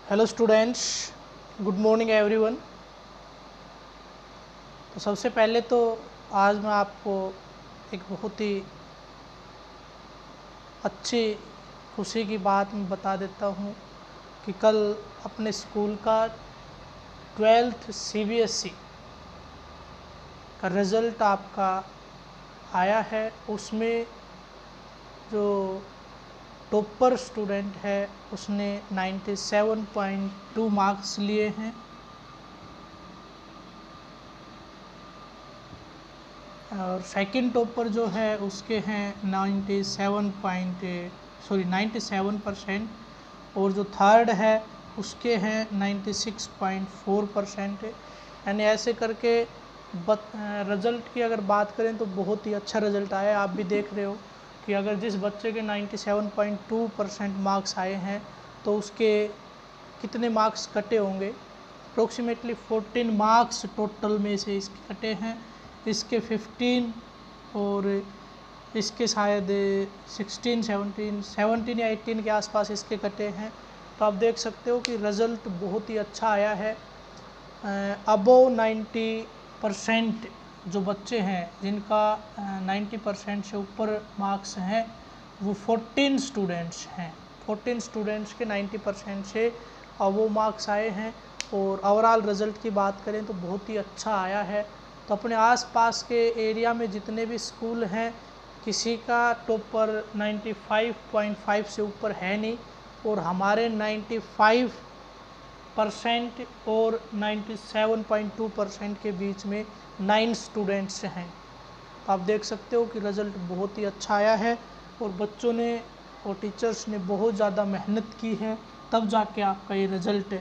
Hello students, good morning everyone. तो सबसे पहले तो आज मैं आपको एक बहुत ही अच्छी खुशी की बात मैं बता देता हूँ कि कल अपने स्कूल का 12th CBSE का रिज़ल्ट आपका आया है। उसमें जो टॉपर स्टूडेंट है उसने 97.2 मार्क्स लिए हैं और सेकंड टॉपर जो है उसके हैं 97% और जो थर्ड है उसके हैं 96.4%। यानी ऐसे करके रिज़ल्ट की अगर बात करें तो बहुत ही अच्छा रिज़ल्ट आया। आप भी देख रहे हो कि अगर जिस बच्चे के 97.2% मार्क्स आए हैं तो उसके कितने मार्क्स कटे होंगे। अप्रोक्सीमेटली 14 मार्क्स टोटल में से इसके कटे हैं। इसके 15 और इसके शायद 16, 17 या 18 के आसपास इसके कटे हैं। तो आप देख सकते हो कि रिज़ल्ट बहुत ही अच्छा आया है। अबोव 90% जो बच्चे हैं जिनका 90% से ऊपर मार्क्स हैं वो 14 स्टूडेंट्स हैं। 14 स्टूडेंट्स के 90% से अबोव मार्क्स आए हैं। और ओवरऑल रिज़ल्ट की बात करें तो बहुत ही अच्छा आया है। तो अपने आसपास के एरिया में जितने भी स्कूल हैं किसी का टॉपर 95.5 से ऊपर है नहीं और हमारे 95% और 97.2% के बीच में 9 स्टूडेंट्स हैं। तो आप देख सकते हो कि रिज़ल्ट बहुत ही अच्छा आया है और बच्चों ने और टीचर्स ने बहुत ज़्यादा मेहनत की है, तब जाके आपका ये रिज़ल्ट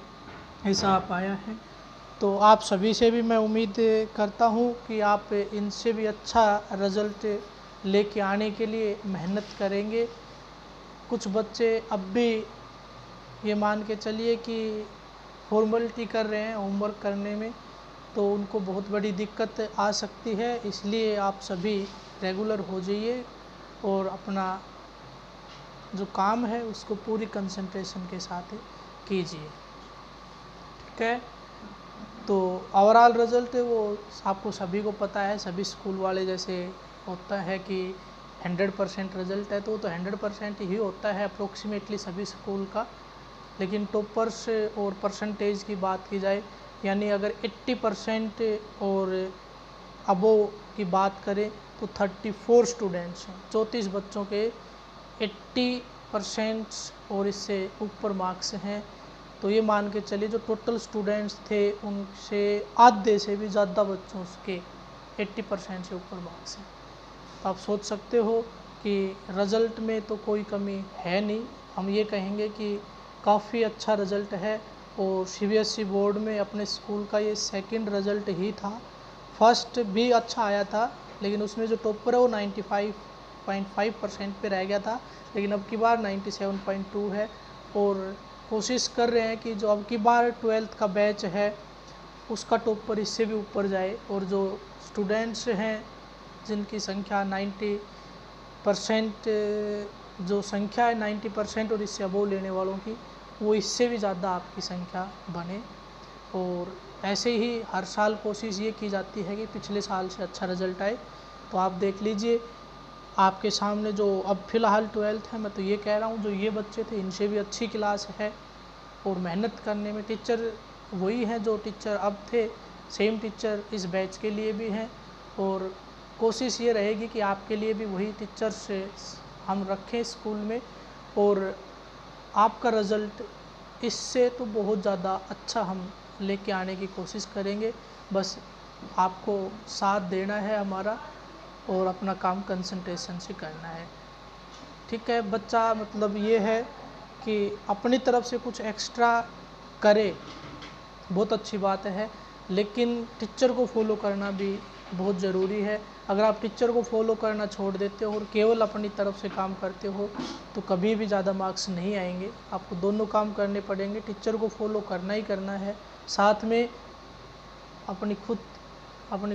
ऐसा आ पाया है। तो आप सभी से भी मैं उम्मीद करता हूँ कि आप इनसे भी अच्छा रिज़ल्ट लेके आने के लिए मेहनत करेंगे। कुछ बच्चे अब भी ये मान के चलिए कि फॉर्मेलिटी कर रहे हैं होमवर्क करने में, तो उनको बहुत बड़ी दिक्कत आ सकती है। इसलिए आप सभी रेगुलर हो जाइए और अपना जो काम है उसको पूरी कंसंट्रेशन के साथ कीजिए, ठीक है। तो ओवरऑल रिज़ल्ट वो आपको सभी को पता है, सभी स्कूल वाले जैसे होता है कि 100% रिज़ल्ट है तो 100% ही होता है अप्रोक्सीमेटली सभी स्कूल का। लेकिन टॉपर्स और परसेंटेज की बात की जाए यानी अगर 80% और अबोव की बात करें तो 34 स्टूडेंट्स हैं। 34 बच्चों के 80% और इससे ऊपर मार्क्स हैं। तो ये मान के चलिए जो टोटल स्टूडेंट्स थे उनसे आधे से भी ज़्यादा बच्चों के 80% से ऊपर मार्क्स हैं। तो आप सोच सकते हो कि रिज़ल्ट में तो कोई कमी है नहीं। हम ये कहेंगे कि काफ़ी अच्छा रिज़ल्ट है। और CBSE बोर्ड में अपने स्कूल का ये सेकंड रिज़ल्ट ही था। फर्स्ट भी अच्छा आया था लेकिन उसमें जो टॉपर है वो 95.5% पे रह गया था, लेकिन अब की बार 97.2 है। और कोशिश कर रहे हैं कि जो अब की बार 12th का बैच है उसका टॉपर इससे भी ऊपर जाए और जो स्टूडेंट्स हैं जिनकी संख्या 90% जो संख्या है 90% और इससे अबोव लेने वालों की, वो इससे भी ज़्यादा आपकी संख्या बने। और ऐसे ही हर साल कोशिश ये की जाती है कि पिछले साल से अच्छा रिज़ल्ट आए। तो आप देख लीजिए आपके सामने जो अब फ़िलहाल 12th है, मैं तो ये कह रहा हूँ जो ये बच्चे थे इनसे भी अच्छी क्लास है और मेहनत करने में टीचर वही हैं जो टीचर अब थे, सेम टीचर इस बैच के लिए भी हैं। और कोशिश ये रहेगी कि आपके लिए भी वही टीचर्स हम रखें स्कूल में और आपका रिज़ल्ट इससे तो बहुत ज़्यादा अच्छा हम लेके आने की कोशिश करेंगे। बस आपको साथ देना है हमारा और अपना काम कंसंट्रेशन से करना है, ठीक है। बच्चा मतलब ये है कि अपनी तरफ से कुछ एक्स्ट्रा करे, बहुत अच्छी बात है, लेकिन टीचर को फॉलो करना भी बहुत ज़रूरी है। अगर आप टीचर को फॉलो करना छोड़ देते हो और केवल अपनी तरफ से काम करते हो तो कभी भी ज़्यादा मार्क्स नहीं आएंगे। आपको दोनों काम करने पड़ेंगे, टीचर को फॉलो करना ही करना है, साथ में अपनी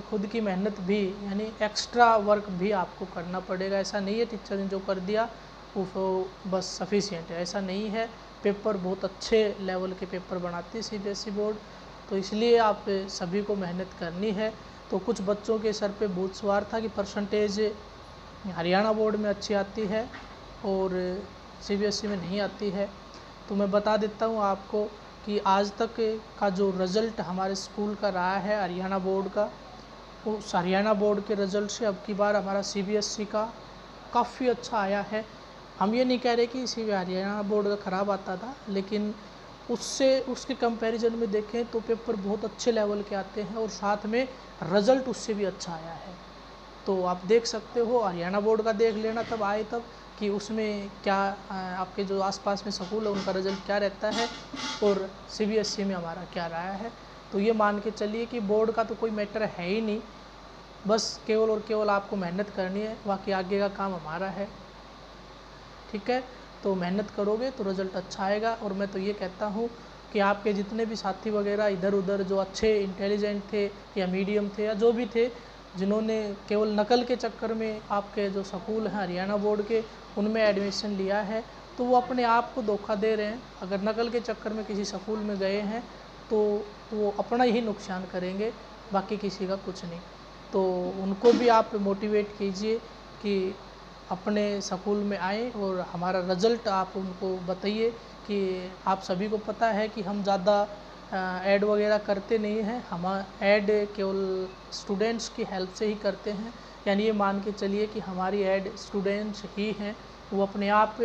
खुद की मेहनत भी यानी एक्स्ट्रा वर्क भी आपको करना पड़ेगा। ऐसा नहीं है टीचर ने जो कर दिया वो बस सफिशिएंट है, ऐसा नहीं है। पेपर बहुत अच्छे लेवल के पेपर बनाती है सीबीएसई बोर्ड। तो इसलिए आप सभी को मेहनत करनी है। तो कुछ बच्चों के सर पे बहुत सवार था कि परसेंटेज हरियाणा बोर्ड में अच्छी आती है और सीबीएसई में नहीं आती है। तो मैं बता देता हूँ आपको कि आज तक का जो रिज़ल्ट हमारे स्कूल का रहा है हरियाणा बोर्ड का, उस हरियाणा बोर्ड के रिज़ल्ट से अब की बार हमारा सीबीएसई का काफ़ी अच्छा आया है। हम ये नहीं कह रहे कि हरियाणा बोर्ड का ख़राब आता था, लेकिन उसके कंपैरिजन में देखें तो पेपर बहुत अच्छे लेवल के आते हैं और साथ में रिज़ल्ट उससे भी अच्छा आया है। तो आप देख सकते हो, हरियाणा बोर्ड का देख लेना तब आए तब कि उसमें क्या आपके जो आसपास में स्कूल है उनका रिज़ल्ट क्या रहता है और सीबीएसई में हमारा क्या रहा है। तो ये मान के चलिए कि बोर्ड का तो कोई मैटर है ही नहीं, बस केवल और केवल आपको मेहनत करनी है, बाकी आगे का काम हमारा है। ठीक है, तो मेहनत करोगे तो रिज़ल्ट अच्छा आएगा। और मैं तो ये कहता हूँ कि आपके जितने भी साथी वगैरह इधर उधर जो अच्छे इंटेलिजेंट थे या मीडियम थे या जो भी थे, जिन्होंने केवल नकल के चक्कर में आपके जो स्कूल हैं हरियाणा बोर्ड के उनमें एडमिशन लिया है, तो वो अपने आप को धोखा दे रहे हैं। अगर नकल के चक्कर में किसी स्कूल में गए हैं तो वो अपना ही नुकसान करेंगे, बाकी किसी का कुछ नहीं। तो उनको भी आप मोटिवेट कीजिए कि अपने स्कूल में आए और हमारा रिज़ल्ट आप उनको बताइए कि आप सभी को पता है कि हम ज़्यादा ऐड वगैरह करते नहीं हैं, हम ऐड केवल स्टूडेंट्स की हेल्प से ही करते हैं। यानी ये मान के चलिए कि हमारी ऐड स्टूडेंट्स ही हैं, वो अपने आप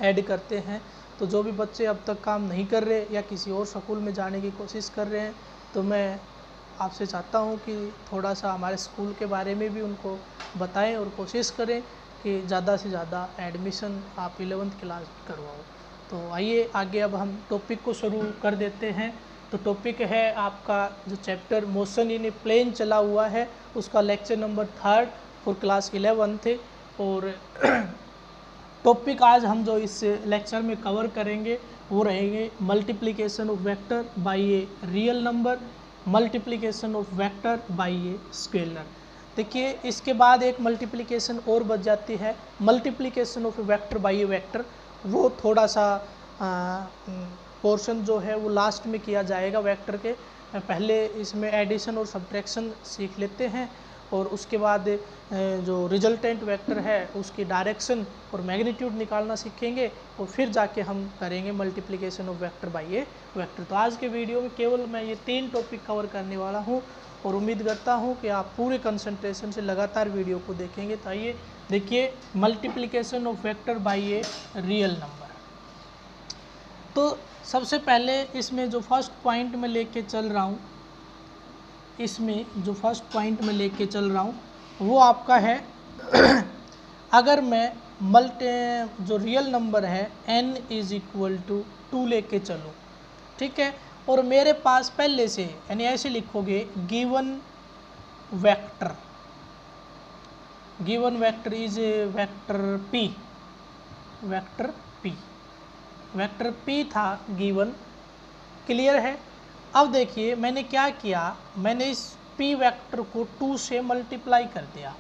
ऐड करते हैं। तो जो भी बच्चे अब तक काम नहीं कर रहे या किसी और स्कूल में जाने की कोशिश कर रहे हैं, तो मैं आपसे चाहता हूं कि थोड़ा सा हमारे स्कूल के बारे में भी उनको बताएं और कोशिश करें कि ज़्यादा से ज़्यादा एडमिशन आप 11th क्लास करवाओ। तो आइए आगे अब हम टॉपिक को शुरू कर देते हैं। तो टॉपिक है आपका जो chapter motion in a plane चला हुआ है, उसका lecture number 3 for class 11th। और टॉपिक आज हम जो इस लेक्चर में कवर करेंगे वो रहेंगे multiplication of vector by a real number, multiplication of vector by a scalar. देखिए इसके बाद एक मल्टीप्लिकेशन और बच जाती है, multiplication of vector by A vector. वो थोड़ा सा पोर्शन जो है वो लास्ट में किया जाएगा वेक्टर के। पहले इसमें एडिशन और सब्ट्रैक्शन सीख लेते हैं और उसके बाद जो रिजल्टेंट वेक्टर है उसकी डायरेक्शन और मैग्नीट्यूड निकालना सीखेंगे और फिर जाके हम करेंगे multiplication of vector by A vector. तो आज के वीडियो में केवल मैं ये 3 टॉपिक कवर करने वाला हूँ और उम्मीद करता हूँ कि आप पूरे कंसंट्रेशन से लगातार वीडियो को देखेंगे। तो आइए देखिए multiplication of vector by a real number. तो सबसे पहले इसमें जो फर्स्ट पॉइंट में लेके चल रहा हूँ, वो आपका है अगर मैं जो रियल नंबर है n इज इक्वल टू 2 लेके चलूँ, ठीक है, और मेरे पास पहले से यानी ऐसे लिखोगे given vector is vector p था गिवन, क्लियर है। अब देखिए मैंने क्या किया, मैंने इस p वेक्टर को 2 से मल्टीप्लाई कर दिया,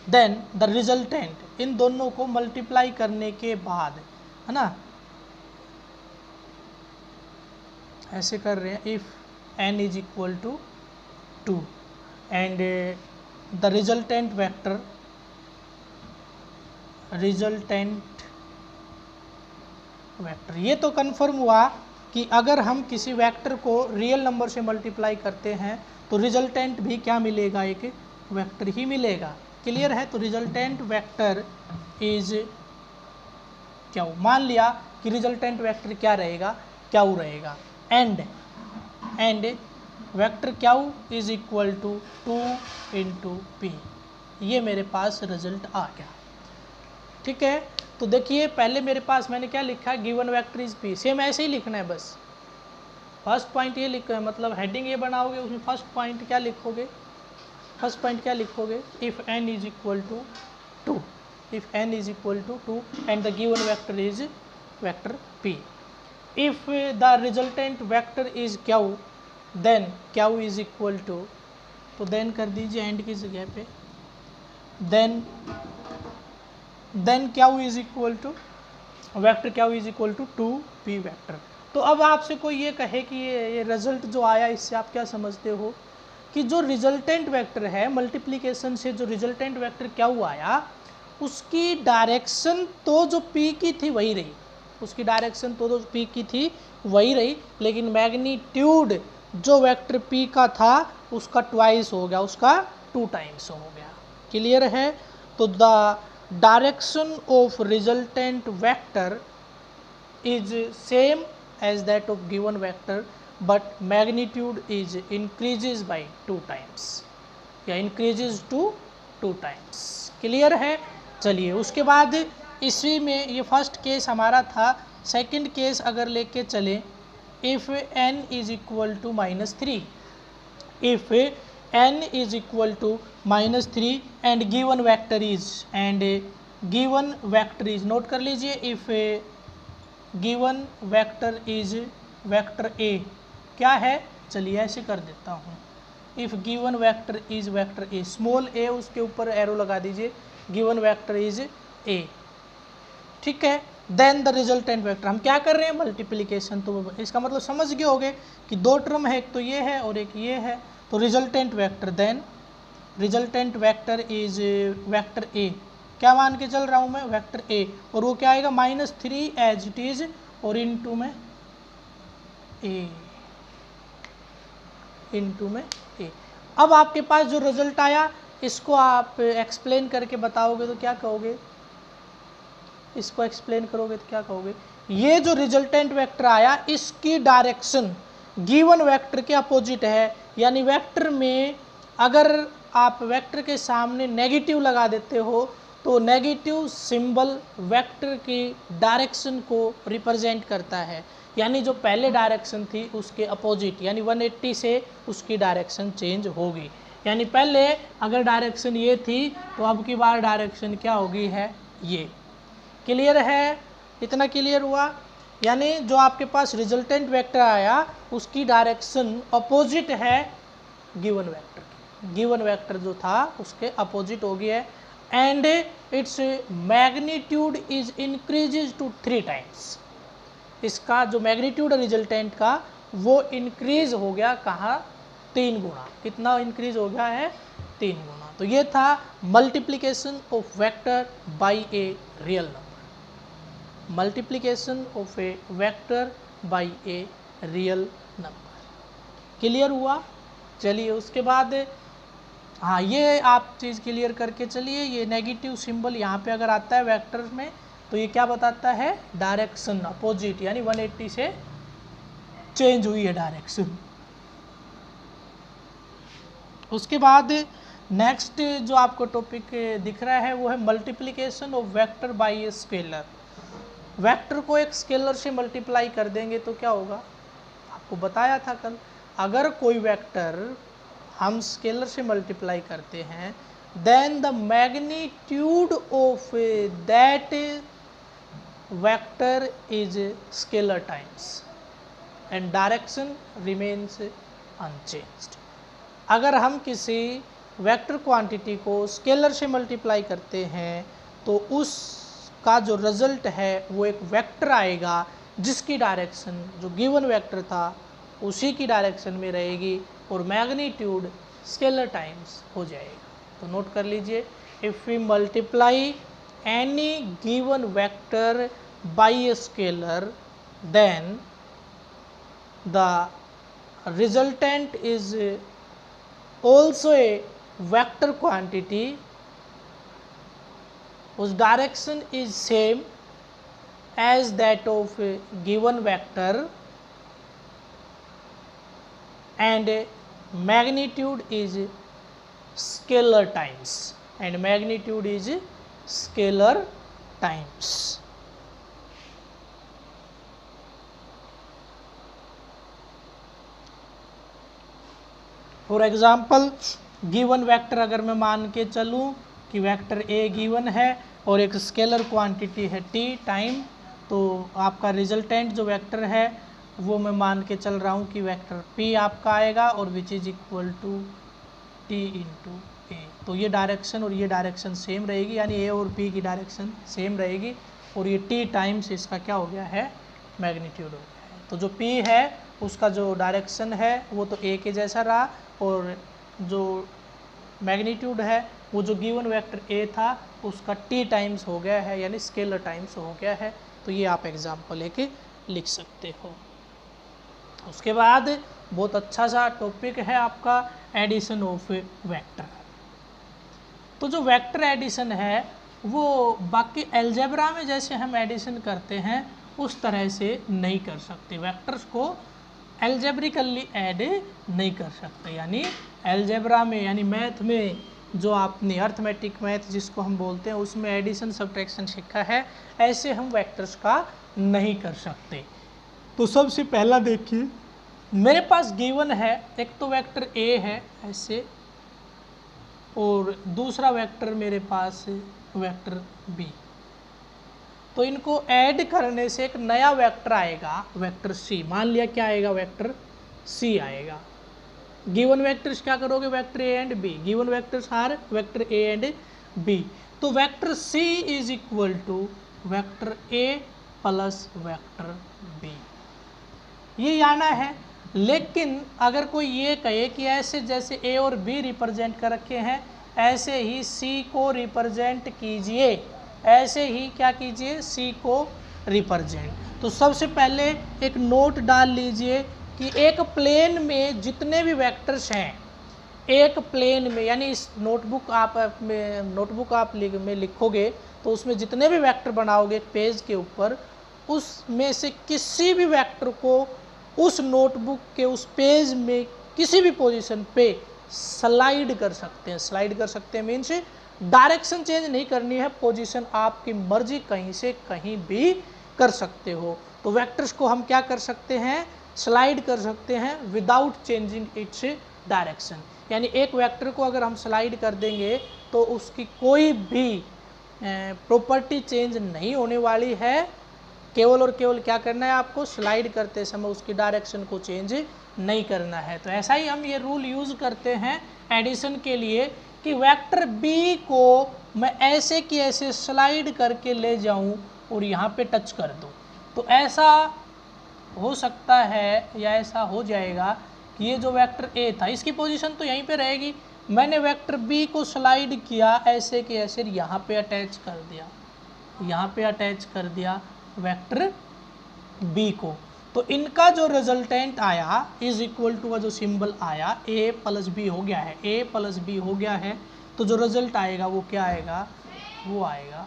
देन द रिजल्टेंट, इन दोनों को मल्टीप्लाई करने के बाद, है ना, ऐसे कर रहे हैं, if n is equal to 2 and the resultant vector ये तो कन्फर्म हुआ कि अगर हम किसी वेक्टर को रियल नंबर से मल्टीप्लाई करते हैं तो रिजल्टेंट भी क्या मिलेगा, एक वेक्टर ही मिलेगा, क्लियर है। तो रिजल्टेंट वेक्टर इज क्या, मान लिया कि रिजल्टेंट वेक्टर क्या रहेगा, क्या रहेगा, एंड वेक्टर क्या is equal to 2 into p. ये मेरे पास रिजल्ट आ गया, ठीक है। तो देखिए पहले मेरे पास मैंने क्या लिखा, given vector is P, same ऐसे ही लिखना है, बस फर्स्ट पॉइंट ये लिखना है, मतलब हेडिंग ये बनाओगे, उसमें फर्स्ट पॉइंट क्या लिखोगे, if n is equal to 2, and the given vector is vector p। If the resultant vector is q, then q is equal to, तो देन कर दीजिए एंड की जगह पे, then q is equal to vector क्या हुई is equal to 2p vector. तो अब आपसे कोई ये कहे कि ये रिजल्ट जो आया इससे आप क्या समझते हो कि जो रिजल्टेंट वेक्टर है मल्टीप्लिकेशन से जो रिजल्टेंट वेक्टर क्या हुआ आया उसकी डायरेक्शन तो जो p की थी वही रही, उसकी डायरेक्शन तो जो p की थी वही रही, लेकिन मैग्नीट्यूड जो वेक्टर p का था उसका ट्वाइस हो गया, उसका 2 टाइम्स हो गया। क्लियर है? तो the direction of resultant vector is same as that of given vector but magnitude is increases by 2 times या increases to 2 times। क्लियर है? चलिए उसके बाद इसी में ये फर्स्ट केस हमारा था। सेकंड केस अगर लेके चले if n is equal to -3, if n is equal to -3 and given vector is note कर लीजिए if given vector is vector ए क्या है, चलिए ऐसे कर देता हूँ। If given vector is vector A, small A उसके ऊपर एरो लगा दीजिए, गिवन वेक्टर इज ए, ठीक है। देन द रिजल्टेंट वेक्टर, हम क्या कर रहे हैं मल्टीप्लिकेशन, तो इसका मतलब समझ गए होगे कि 2 टर्म है, एक तो ये है और एक ये है, तो resultant vector, then resultant vector is vector ए, क्या मान के चल रहा हूँ मैं वेक्टर ए, और वो क्या आएगा -3 एज इट इज और इनटू में ए, इनटू में ए। अब आपके पास जो रिजल्ट आया इसको आप एक्सप्लेन करके बताओगे तो क्या कहोगे, इसको एक्सप्लेन करोगे तो क्या कहोगे, ये जो रिजल्टेंट वेक्टर आया इसकी डायरेक्शन गिवन वेक्टर के अपोजिट है, यानी वेक्टर में अगर आप वेक्टर के सामने नेगेटिव लगा देते हो तो नेगेटिव सिंबल वेक्टर की डायरेक्शन को रिप्रेजेंट करता है, यानी जो पहले डायरेक्शन थी उसके अपोजिट, यानी 180 से उसकी डायरेक्शन चेंज होगी। यानी पहले अगर डायरेक्शन ये थी तो अब की बार डायरेक्शन क्या होगी है ये। क्लियर है? इतना क्लियर हुआ? यानी जो आपके पास रिजल्टेंट वेक्टर आया उसकी डायरेक्शन अपोजिट है गिवन वेक्टर, गिवन वेक्टर जो था उसके अपोजिट हो गया है, and its magnitude is increases to 3 times. इसका जो मैग्नीट्यूड है रिजल्टेंट का वो इंक्रीज हो गया कहाँ, 3 गुना। कितना इंक्रीज हो गया है? 3 गुना। तो ये था multiplication of vector by a real number, multiplication of A vector by a real number. Clear हुआ? चलिए उसके बाद हाँ ये आप चीज़ क्लियर करके चलिए, ये नेगेटिव सिंबल यहाँ पे अगर आता है वेक्टर में तो ये क्या बताता है, डायरेक्शन अपोजिट, यानी 180 से चेंज हुई है डायरेक्शन। उसके बाद नेक्स्ट जो आपको टॉपिक दिख रहा है वो है multiplication of vector by a scalar. Vector को एक स्केलर से मल्टीप्लाई कर देंगे तो क्या होगा, आपको बताया था कल, अगर कोई वेक्टर हम स्केलर से मल्टीप्लाई करते हैं then the magnitude of that vector is scalar times and direction remains unchanged. अगर हम किसी वेक्टर क्वांटिटी को स्केलर से मल्टीप्लाई करते हैं तो उसका जो रिजल्ट है वो एक वेक्टर आएगा जिसकी डायरेक्शन जो गिवन वेक्टर था उसी की डायरेक्शन में रहेगी और मैग्नीट्यूड स्केलर टाइम्स हो जाएगा। तो नोट कर लीजिए, if we multiply any given vector by a scalar then the resultant is also a vector quantity whose direction is same as that of a given vector and magnitude is scalar times and magnitude is scalar times. For example given vector अगर मैं मान के चलूँ कि vector A given है और एक scalar quantity है टी टाइम, तो आपका रिजल्टेंट जो वेक्टर है वो मैं मान के चल रहा हूँ कि वेक्टर पी आपका आएगा और which is equal to T into A. तो ये डायरेक्शन और ये डायरेक्शन सेम रहेगी, यानी ए और पी की डायरेक्शन सेम रहेगी। और ये t टाइम्स इसका क्या हो गया है, मैग्नीट्यूड हो गया है। तो जो p है उसका जो डायरेक्शन है वो तो a के जैसा रहा, और जो मैग्नीट्यूड है वो जो गिवन वेक्टर a था उसका t टाइम्स हो गया है, यानी स्केलर टाइम्स हो गया है। तो ये आप एग्जाम्पल लेके लिख सकते हो। उसके बाद बहुत अच्छा सा टॉपिक है आपका एडिशन ऑफ वेक्टर। तो जो वेक्टर एडिशन है वो बाकी अलजेब्रा में जैसे हम एडिशन करते हैं उस तरह से नहीं कर सकते, वेक्टर्स को अलजेब्रिकली ऐड नहीं कर सकते। यानी अलजेब्रा में यानी मैथ में जो आपने अर्थमेटिक मैथ जिसको हम बोलते हैं उसमें एडिशन सब्ट्रैक्शन सीखा है, ऐसे हम वेक्टर्स का नहीं कर सकते। तो सबसे पहला देखिए, मेरे पास गिवन है एक तो वेक्टर a है ऐसे, और दूसरा वेक्टर मेरे पास वेक्टर b। तो इनको ऐड करने से एक नया वेक्टर आएगा, वेक्टर c। मान लिया क्या आएगा, वेक्टर c आएगा। गिवन वेक्टर्स क्या करोगे, vector a and b। Given vectors are vector a and b। तो vector c is equal to vector a plus vector b, ये आना है। लेकिन अगर कोई ये कहे कि ऐसे जैसे a और b रिप्रेजेंट कर रखे हैं ऐसे ही c को रिप्रेजेंट कीजिए, ऐसे ही क्या कीजिए, c को रिप्रेजेंट। तो सबसे पहले एक नोट डाल लीजिए कि एक प्लेन में जितने भी वेक्टर्स हैं, एक प्लेन में यानी इस नोटबुक आप में लिखोगे तो उसमें जितने भी वेक्टर बनाओगे पेज के ऊपर, उसमें से किसी भी वेक्टर को उस नोटबुक के उस पेज में किसी भी पोजीशन पे स्लाइड कर सकते हैं। स्लाइड कर सकते हैं मीन्स डायरेक्शन चेंज नहीं करनी है, पोजीशन आपकी मर्जी कहीं से कहीं भी कर सकते हो। तो वेक्टर्स को हम क्या कर सकते हैं, स्लाइड कर सकते हैं विदाउट चेंजिंग इट्स डायरेक्शन। यानी एक वेक्टर को अगर हम स्लाइड कर देंगे तो उसकी कोई भी प्रॉपर्टी चेंज नहीं होने वाली है, केवल और केवल क्या करना है आपको, स्लाइड करते समय उसकी डायरेक्शन को चेंज नहीं करना है। तो ऐसा ही हम ये रूल यूज़ करते हैं एडिशन के लिए कि वेक्टर b को मैं ऐसे कि ऐसे स्लाइड करके ले जाऊं और यहाँ पे टच कर दूं। तो ऐसा हो सकता है या ऐसा हो जाएगा कि ये जो वेक्टर a था इसकी पोजीशन तो यहीं पे रहेगी, मैंने वेक्टर b को स्लाइड किया ऐसे कि ऐसे यहाँ पे अटैच कर दिया, यहाँ पे अटैच कर दिया वेक्टर b को। तो इनका जो रिजल्टेंट आया इज इक्वल टू जो सिंबल आया a प्लस b हो गया है, a प्लस b हो गया है। तो जो रिजल्ट आएगा वो क्या आएगा, वो आएगा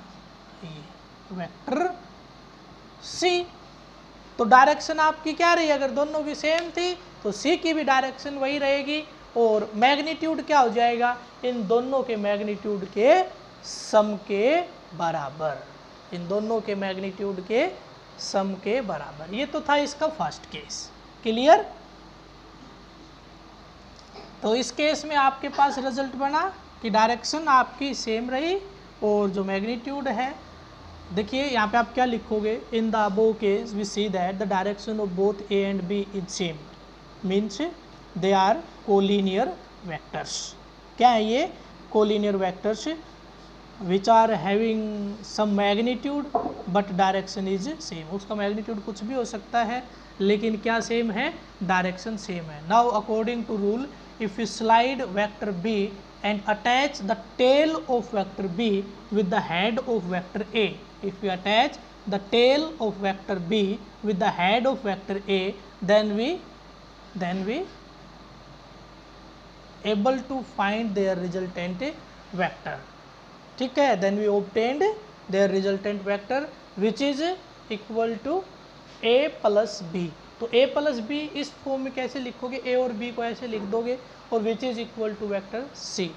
ये वेक्टर c। तो डायरेक्शन आपकी क्या रही, अगर दोनों की सेम थी तो c की भी डायरेक्शन वही रहेगी, और मैग्नीट्यूड क्या हो जाएगा, इन दोनों के मैग्नीट्यूड के सम के बराबर, इन दोनों के मैग्नीट्यूड के सम के बराबर। ये तो था इसका फर्स्ट केस, क्लियर। तो इस केस में आपके पास रिजल्ट बना कि डायरेक्शन आपकी सेम रही और जो मैग्नीट्यूड है, देखिए यहाँ पे आप क्या लिखोगे, in the above case we see that the direction of both a and b is same, means they are collinear vectors. क्या है ये, collinear vectors which are having some magnitude but direction is same. उसका magnitude कुछ भी हो सकता है लेकिन क्या सेम है, डायरेक्शन सेम है। Now according to rule, if you slide vector b and attach the tail of vector b with the head of vector a, if you attach the tail of vector b with the head of vector a, then we able to find their resultant vector, ठीक है। then we obtained their resultant vector which is equal to a plus b। तो a plus B इस form में कैसे लिखोगे, a और b को ऐसे लिख दोगे और which is equal to vector c,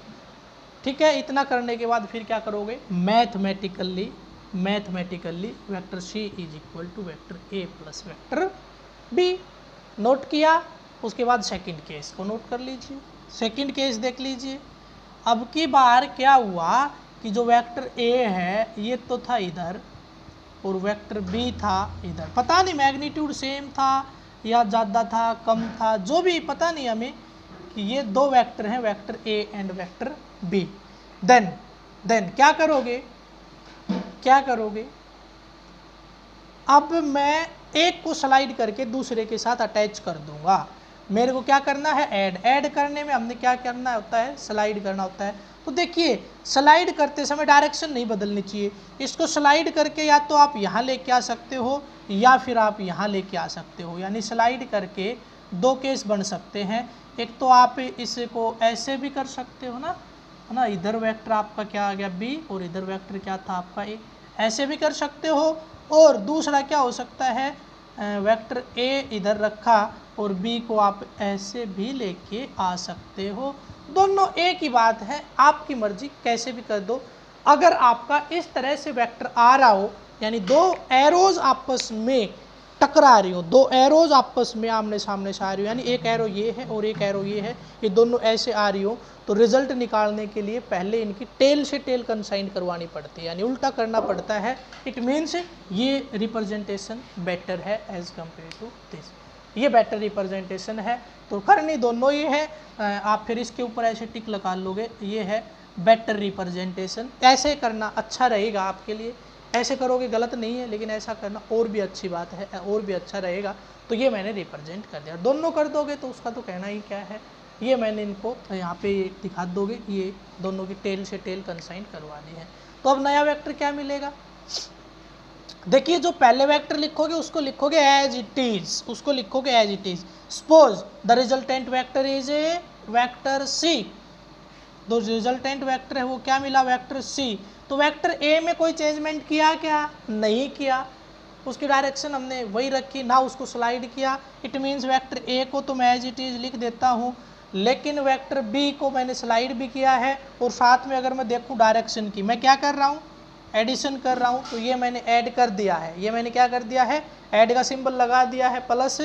ठीक है। इतना करने के बाद फिर क्या करोगे, mathematically vector c is equal to vector a plus vector b। Note किया, उसके बाद सेकंड केस को नोट कर लीजिए। सेकंड केस देख लीजिए। अब की बार क्या हुआ कि जो वेक्टर a है ये तो था इधर और वेक्टर b था इधर, पता नहीं मैग्नीट्यूड सेम था या ज़्यादा था कम था, जो भी पता नहीं हमें, कि ये दो वेक्टर हैं, vector a and vector b। Then क्या करोगे, अब मैं एक को स्लाइड करके दूसरे के साथ अटैच कर दूंगा। मेरे को क्या करना है, ऐड करने में हमने क्या करना होता है, स्लाइड करना होता है। तो देखिए स्लाइड करते समय डायरेक्शन नहीं बदलनी चाहिए। इसको स्लाइड करके या तो आप यहाँ लेके आ सकते हो या फिर आप यहाँ लेके आ सकते हो, यानी स्लाइड करके दो केस बन सकते हैं। एक तो आप इसको ऐसे भी कर सकते हो ना, है ना, इधर वेक्टर आपका क्या आ गया बी और इधर वेक्टर क्या था आपका ए, ऐसे भी कर सकते हो। और दूसरा क्या हो सकता है, वेक्टर ए इधर रखा और बी को आप ऐसे भी लेके आ सकते हो। दोनों एक ही बात है, आपकी मर्जी कैसे भी कर दो। अगर आपका इस तरह से वेक्टर आ रहा हो, यानी दो एरोज आपस में टकरा रही हो, दो एरोज आपस में आमने सामने से आ रही हो, यानी एक एरो ये है और एक एरो ये है, ये दोनों ऐसे आ रही हो, तो रिजल्ट निकालने के लिए पहले इनकी टेल से टेल कंसाइन करवानी पड़ती है, यानी उल्टा करना पड़ता है। इट मीन्स ये रिप्रेजेंटेशन बेटर है एज कम्पेयर टू दिस, ये बेटर रिप्रेजेंटेशन है। तो करनी दोनों ही है, आप फिर इसके ऊपर ऐसे टिक लगा लोगे, ये है बेटर रिप्रेजेंटेशन। ऐसे करना अच्छा रहेगा आपके लिए, ऐसे करोगे गलत नहीं है, लेकिन ऐसा करना और भी अच्छी बात है, और भी अच्छा रहेगा। तो ये मैंने रिप्रेजेंट कर दिया। दोनों कर दोगे तो उसका तो कहना ही क्या है। ये मैंने इनको यहाँ पे दिखा दोगे, ये दोनों की टेल से टेल कंसाइन करवा दी है। तो अब नया वेक्टर क्या मिलेगा, देखिए जो पहले वेक्टर लिखोगे उसको लिखोगे एज इट इज, उसको लिखोगे as it is. Suppose the resultant vector is a vector C, जो रिजल्टेंट वेक्टर है वो क्या मिला, वेक्टर सी। तो वेक्टर ए में कोई चेंजमेंट किया क्या, नहीं किया, उसकी डायरेक्शन हमने वही रखी, ना उसको स्लाइड किया। इट मीन्स वेक्टर ए को तो मैं एज इट इज लिख देता हूँ, लेकिन वेक्टर बी को मैंने स्लाइड भी किया है। और साथ में अगर मैं देखूँ डायरेक्शन की, मैं क्या कर रहा हूँ, एडिशन कर रहा हूँ। तो ये मैंने ऐड कर दिया है, ये मैंने क्या कर दिया है, ऐड का सिंबल लगा दिया है प्लस।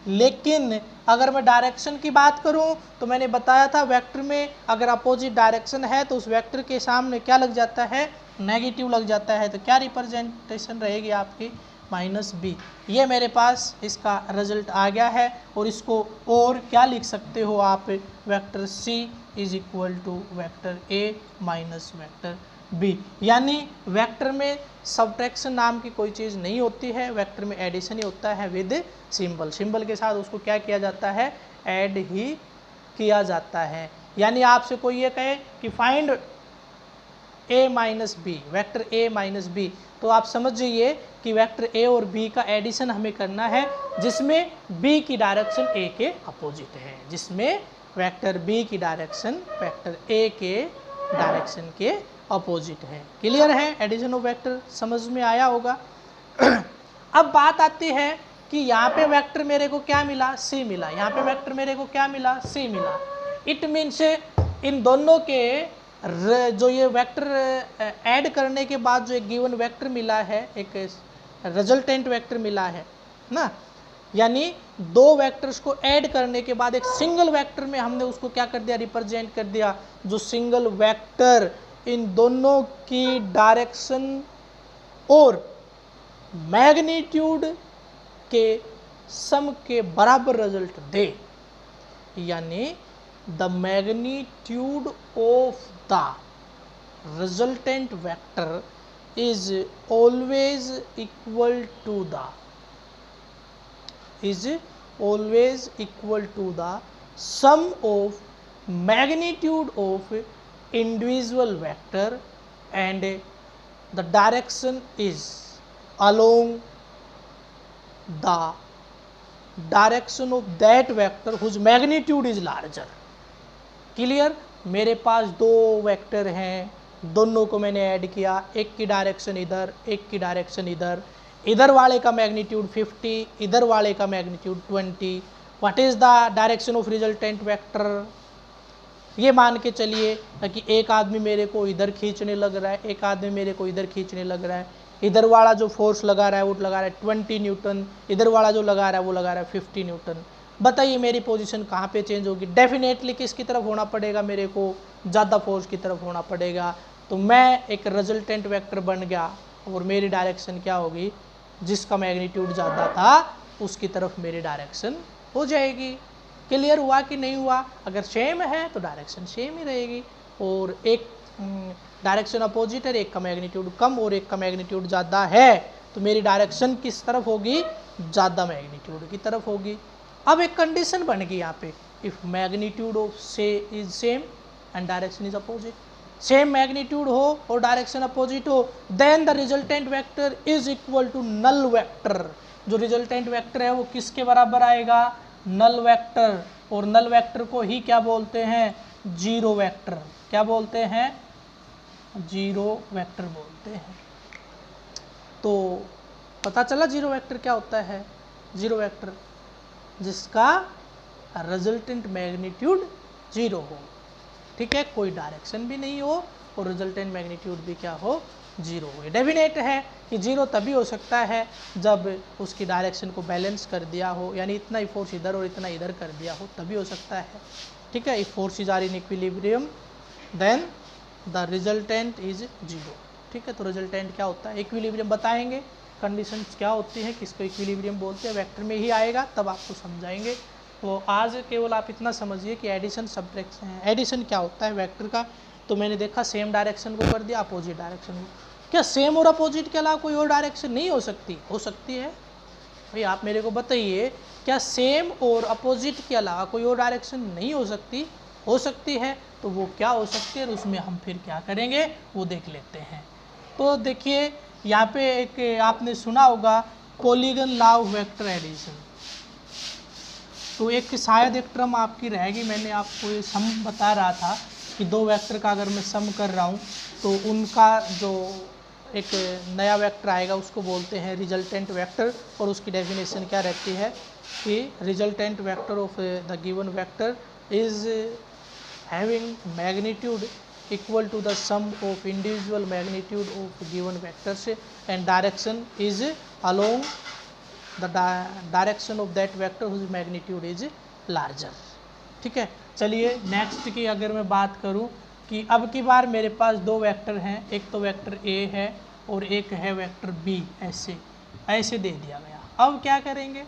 लेकिन अगर मैं डायरेक्शन की बात करूं तो मैंने बताया था वेक्टर में अगर अपोजिट डायरेक्शन है तो उस वेक्टर के सामने क्या लग जाता है, नेगेटिव लग जाता है। तो क्या रिप्रेजेंटेशन रहेगी आपकी, -b। ये मेरे पास इसका रिजल्ट आ गया है। और इसको और क्या लिख सकते हो आप, vector c is equal to vector a minus vector b। यानी वेक्टर में सब्ट्रैक्शन नाम की कोई चीज़ नहीं होती है, वेक्टर में एडिशन ही होता है विद सिंबल। सिंबल के साथ उसको क्या किया जाता है, ऐड ही किया जाता है। यानी आपसे कोई ये कहे कि find a minus B, vector a minus B, तो आप समझ जाइए कि वेक्टर a और b का एडिशन हमें करना है, जिसमें b की डायरेक्शन a के अपोजिट है, जिसमें वेक्टर b की डायरेक्शन वेक्टर a के डायरेक्शन के अपोजिट है। क्लियर है, एडिशन ऑफ वेक्टर समझ में आया होगा। अब बात आती है कि यहाँ पे वेक्टर मेरे को क्या मिला, c मिला, यहाँ पे वेक्टर मेरे को क्या मिला, c मिला। इट मीन्स इन दोनों के जो ये वेक्टर ऐड करने के बाद जो एक गिवन वेक्टर मिला है, एक रिजल्टेंट वेक्टर मिला है ना, यानी दो वेक्टर्स को ऐड करने के बाद एक सिंगल वेक्टर में हमने उसको क्या कर दिया, रिप्रेजेंट कर दिया। जो सिंगल वेक्टर इन दोनों की डायरेक्शन और मैग्नीट्यूड के सम के बराबर रिजल्ट दे, यानी the magnitude of the resultant vector is always equal to the sum of magnitude of individual vector and the direction is along the direction of that vector whose magnitude is larger। Clear, मेरे पास दो vector हैं, दोनों को मैंने add किया, एक की direction इधर, एक की डायरेक्शन इधर, इधर वाले का मैग्नीट्यूड 50, इधर वाले का magnitude 20। What is the direction of resultant vector, ये मान के चलिए कि एक आदमी मेरे को इधर खींचने लग रहा है, एक आदमी मेरे को इधर खींचने लग रहा है। इधर वाला जो फोर्स लगा रहा है वो लगा रहा है 20 न्यूटन, इधर वाला जो लगा रहा है वो लगा रहा है 50 न्यूटन। बताइए मेरी पोजीशन कहाँ पे चेंज होगी, डेफिनेटली किसकी तरफ होना पड़ेगा, मेरे को ज़्यादा फोर्स की तरफ होना पड़ेगा। तो मैं एक रिजल्टेंट वेक्टर बन गया और मेरी डायरेक्शन क्या होगी, जिसका मैग्नीट्यूड ज़्यादा था उसकी तरफ मेरी डायरेक्शन हो जाएगी। क्लियर हुआ कि नहीं हुआ, अगर सेम है तो डायरेक्शन सेम ही रहेगी, और एक डायरेक्शन अपोजिट है, एक का मैग्नीट्यूड कम और एक का मैग्नीट्यूड ज़्यादा है तो मेरी डायरेक्शन किस तरफ होगी, ज़्यादा मैग्नीट्यूड की तरफ होगी। अब एक कंडीशन बन गई यहाँ पे, if magnitude of C is same and direction is opposite, same magnitude हो और डायरेक्शन अपोजिट हो, then the resultant vector is equal to null vector. जो रिजल्टेंट वेक्टर है वो किसके बराबर आएगा, नल वेक्टर। और नल वेक्टर को ही क्या बोलते हैं, जीरो वेक्टर। क्या बोलते हैं, जीरो वेक्टर बोलते हैं। तो पता चला जीरो वेक्टर क्या होता है, जीरो वेक्टर जिसका रिजल्टेंट मैग्नीट्यूड जीरो हो, ठीक है, कोई डायरेक्शन भी नहीं हो और रिजल्टेंट मैग्नीट्यूड भी क्या हो, जीरो हो। डेफिनेट है कि जीरो तभी हो सकता है जब उसकी डायरेक्शन को बैलेंस कर दिया हो, यानी इतना ही फोर्स इधर और इतना इधर कर दिया हो, तभी हो सकता है, ठीक है। If forces are in equilibrium then the resultant is zero, ठीक है। तो रिजल्टेंट क्या होता है, इक्विलिब्रियम बताएंगे, कंडीशन क्या होती है, किसको इक्विलिब्रियम बोलते हैं, वेक्टर में ही आएगा, तब आपको समझाएंगे। तो आज केवल आप इतना समझिए कि एडिशन सब्ट्रैक्शन है। एडिशन क्या होता है वेक्टर का, तो मैंने देखा सेम डायरेक्शन को कर दिया अपोजिट डायरेक्शन को। क्या सेम और अपोजिट के अलावा कोई और डायरेक्शन नहीं हो सकती, हो सकती है भाई, आप मेरे को बताइए, क्या सेम और अपोजिट के अलावा कोई और डायरेक्शन नहीं हो सकती, हो सकती है। तो वो क्या हो सकती है, उसमें हम फिर क्या करेंगे वो देख लेते हैं। तो देखिए यहाँ पे एक आपने सुना होगा polygon law of vector addition, तो एक शायद एक टर्म आपकी रहेगी, मैंने आपको ये सम बता रहा था कि दो वेक्टर का अगर मैं सम कर रहा हूँ तो उनका जो एक नया वेक्टर आएगा उसको बोलते हैं रिजल्टेंट वेक्टर। और उसकी डेफिनेशन क्या रहती है कि resultant vector of the given vector is having magnitude equal to the sum of individual magnitude of given vectors and direction is along the direction of that vector whose magnitude is larger, ठीक है। चलिए next की अगर मैं बात करूं कि अब की बार मेरे पास दो वेक्टर हैं, एक तो वेक्टर a है और एक है वेक्टर b, ऐसे ऐसे दे दिया गया। अब क्या करेंगे,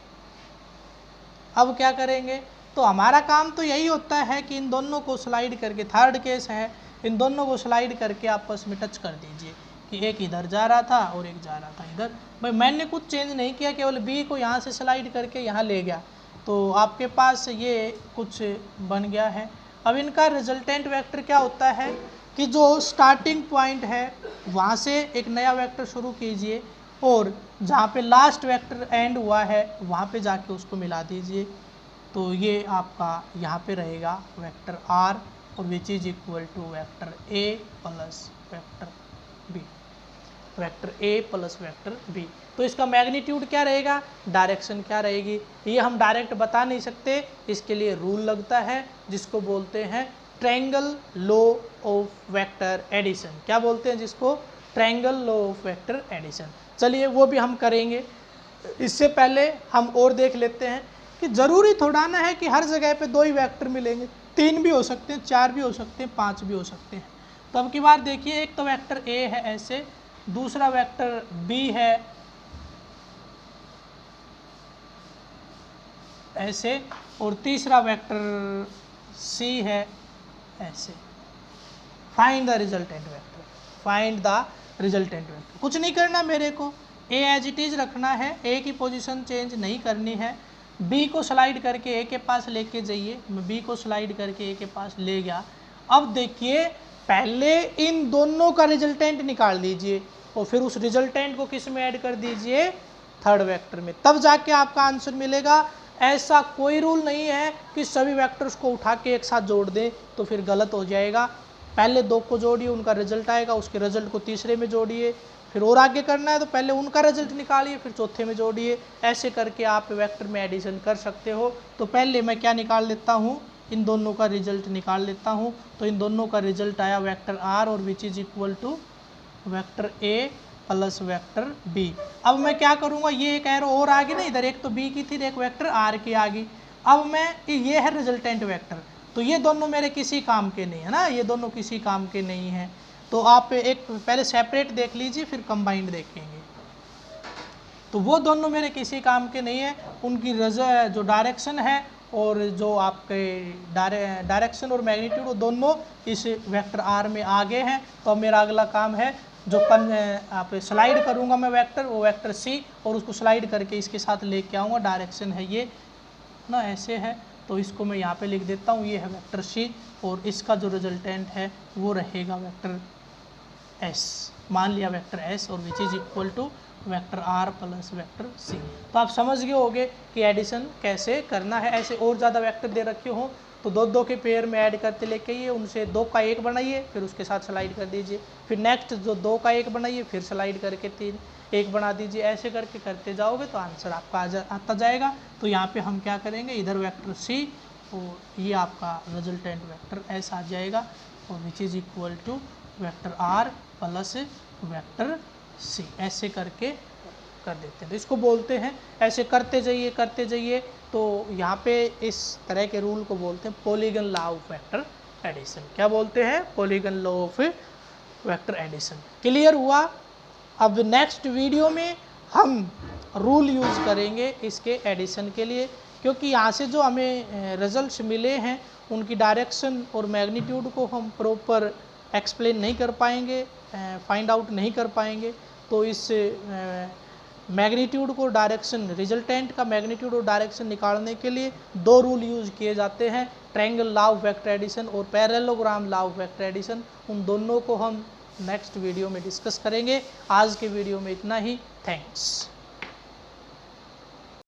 अब क्या करेंगे, तो हमारा काम तो यही होता है कि इन दोनों को स्लाइड करके, थर्ड केस है, इन दोनों को स्लाइड करके आपस में टच कर दीजिए कि एक इधर जा रहा था और एक जा रहा था इधर। भाई मैंने कुछ चेंज नहीं किया, केवल बी को यहाँ से स्लाइड करके यहाँ ले गया, तो आपके पास ये कुछ बन गया है। अब इनका रिजल्टेंट वेक्टर क्या होता है कि जो स्टार्टिंग पॉइंट है वहाँ से एक नया वेक्टर शुरू कीजिए और जहाँ पे लास्ट वेक्टर एंड हुआ है वहाँ पे जाके उसको मिला दीजिए। तो ये आपका यहाँ पे रहेगा वेक्टर आर और which is equal to vector A plus vector B, vector A plus vector B. तो इसका मैग्नीट्यूड क्या रहेगा, डायरेक्शन क्या रहेगी, ये हम डायरेक्ट बता नहीं सकते, इसके लिए रूल लगता है जिसको बोलते हैं triangle law of vector addition. क्या बोलते हैं जिसको, triangle law of vector addition. चलिए वो भी हम करेंगे। इससे पहले हम और देख लेते हैं कि ज़रूरी थोड़ा ना है कि हर जगह पे दो ही वेक्टर मिलेंगे, तीन भी हो सकते हैं, चार भी हो सकते हैं, पांच भी हो सकते हैं। तो अब की बार देखिए, एक तो वेक्टर ए है ऐसे, दूसरा वेक्टर बी है ऐसे और तीसरा वेक्टर सी है ऐसे। Find the resultant vector, find the resultant vector. कुछ नहीं करना मेरे को, ए एज इट इज रखना है, ए की पोजीशन चेंज नहीं करनी है। बी को स्लाइड करके ए के पास लेके जाइए, मैं बी को स्लाइड करके ए के पास ले गया। अब देखिए पहले इन दोनों का रिजल्टेंट निकाल लीजिए और फिर उस रिजल्टेंट को किस में ऐड कर दीजिए, थर्ड वेक्टर में, तब जाके आपका आंसर मिलेगा। ऐसा कोई रूल नहीं है कि सभी वेक्टर्स को उठा के एक साथ जोड़ दें, तो फिर गलत हो जाएगा। पहले दो को जोड़िए, उनका रिजल्ट आएगा, उसके रिजल्ट को तीसरे में जोड़िए, फिर और आगे करना है तो पहले उनका रिजल्ट निकालिए फिर चौथे में जोड़िए। ऐसे करके आप वेक्टर में एडिशन कर सकते हो। तो पहले मैं क्या निकाल लेता हूँ, इन दोनों का रिजल्ट निकाल लेता हूँ। तो इन दोनों का रिजल्ट आया वेक्टर आर और which is equal to vector A plus vector B. अब मैं क्या करूँगा, ये एक एरो और आ गई ना इधर, एक तो बी की थी एक वेक्टर आर की आ गई। अब मैं, ये है रिजल्टेंट वेक्टर, तो ये दोनों मेरे किसी काम के नहीं है ना, ये दोनों किसी काम के नहीं हैं। तो आप एक पहले सेपरेट देख लीजिए फिर कंबाइंड देखेंगे। तो वो दोनों मेरे किसी काम के नहीं है, उनकी जो डायरेक्शन है और जो आपके डायरेक्शन और मैग्नीट्यूड वो दोनों इस वेक्टर आर में आगे हैं। तो अब मेरा अगला काम है जो आप स्लाइड करूँगा मैं वेक्टर, वो वेक्टर सी, और उसको स्लाइड करके इसके साथ लेके आऊँगा। डायरेक्शन है ये ना, ऐसे है, तो इसको मैं यहाँ पे लिख देता हूँ, ये है वेक्टर सी, और इसका जो रिजल्टेंट है वो रहेगा वेक्टर एस। मान लिया वेक्टर एस, और which is equal to vector R plus vector C. तो आप समझ गए होंगे कि एडिशन कैसे करना है। ऐसे और ज़्यादा वेक्टर दे रखे हो तो दो दो के पेयर में ऐड करते लेके आइए, उनसे 2 का 1 बनाइए, फिर उसके साथ स्लाइड कर दीजिए, फिर नेक्स्ट जो 2 का 1 बनाइए, फिर स्लाइड करके 3 1 बना दीजिए। ऐसे करके करते जाओगे तो आंसर आपका आता जाएगा। तो यहाँ पे हम क्या करेंगे, इधर वेक्टर सी और ये आपका रिजल्टेंट वेक्टर एस आ जाएगा, और which is equal to vector R plus vector C. ऐसे करके कर देते हैं, तो इसको बोलते हैं, ऐसे करते जाइए। तो यहाँ पे इस तरह के रूल को बोलते हैं polygon law of vector addition. क्या बोलते हैं? Polygon law of vector addition. Clear हुआ? अब नेक्स्ट वीडियो में हम रूल यूज़ करेंगे इसके एडिशन के लिए, क्योंकि यहाँ से जो हमें रिजल्ट्स मिले हैं उनकी डायरेक्शन और मैग्नीट्यूड को हम प्रॉपर एक्सप्लेन नहीं कर पाएंगे, फाइंड आउट नहीं कर पाएंगे। तो इस मैग्नीट्यूड को डायरेक्शन, रिजल्टेंट का मैग्नीट्यूड और डायरेक्शन निकालने के लिए 2 रूल यूज़ किए जाते हैं, triangle law of vector addition और parallelogram law of vector addition. उन दोनों को हम नेक्स्ट वीडियो में डिस्कस करेंगे। आज के वीडियो में इतना ही। थैंक्स।